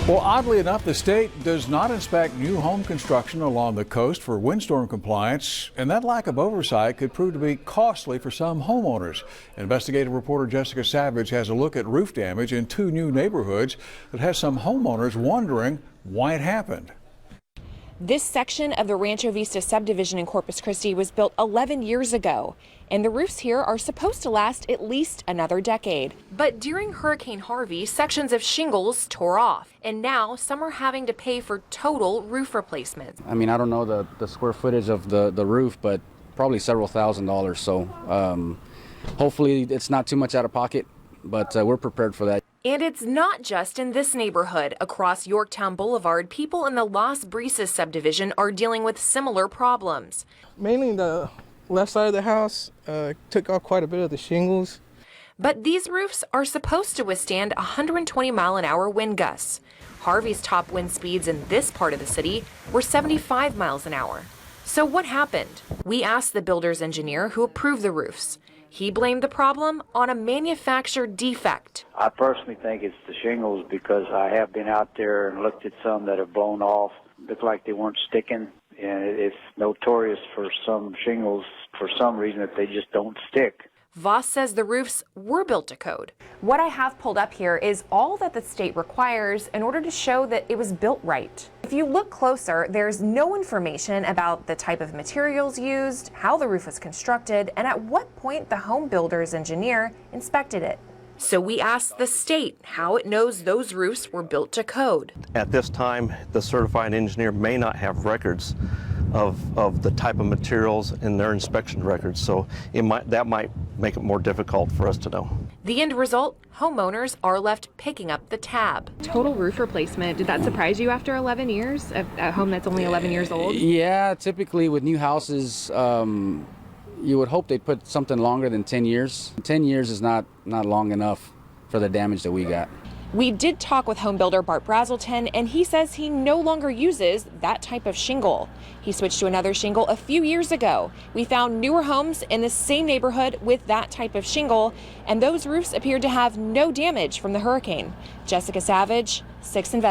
Well, oddly enough, the state does not inspect new home construction along the coast for windstorm compliance, and that lack of oversight could prove to be costly for some homeowners. Investigative reporter Jessica Savage has a look at roof damage in two new neighborhoods that has some homeowners wondering why it happened. This section of the Rancho Vista subdivision in Corpus Christi was built 11 years ago, and the roofs here are supposed to last at least another decade. But during Hurricane Harvey, sections of shingles tore off, and now some are having to pay for total roof replacement. I mean, I don't know the square footage of the roof, but probably several $1,000s. So hopefully it's not too much out of pocket, but we're prepared for that. And it's not just in this neighborhood. Across Yorktown Boulevard, people in the Las Brisas subdivision are dealing with similar problems. Mainly the left side of the house took off quite a bit of the shingles. But these roofs are supposed to withstand 120-mile-an-hour wind gusts. Harvey's top wind speeds in this part of the city were 75 miles an hour. So what happened? We asked the builder's engineer who approved the roofs. He blamed the problem on a manufactured defect. I personally think it's the shingles because I have been out there and looked at some that have blown off, looked like they weren't sticking, and it's notorious for some shingles, for some reason, that they just don't stick. Voss says the roofs were built to code. What I have pulled up here is all that the state requires in order to show that it was built right. If you look closer, there's no information about the type of materials used, how the roof was constructed, and at what point the home builder's engineer inspected it. So we asked the state how it knows those roofs were built to code. At this time, the certified engineer may not have records of the type of materials in their inspection records, so that might make it more difficult for us to know. The end result, homeowners are left picking up the tab. Total roof replacement, did that surprise you after 11 years? A home that's only 11 years old? Yeah, typically with new houses, you would hope they'd put something longer than 10 years. 10 years is not long enough for the damage that we got. We did talk with home builder Bart Brazelton, and he says he no longer uses that type of shingle. He switched to another shingle a few years ago. We found newer homes in the same neighborhood with that type of shingle, and those roofs appeared to have no damage from the hurricane. Jessica Savage, 6 Invest.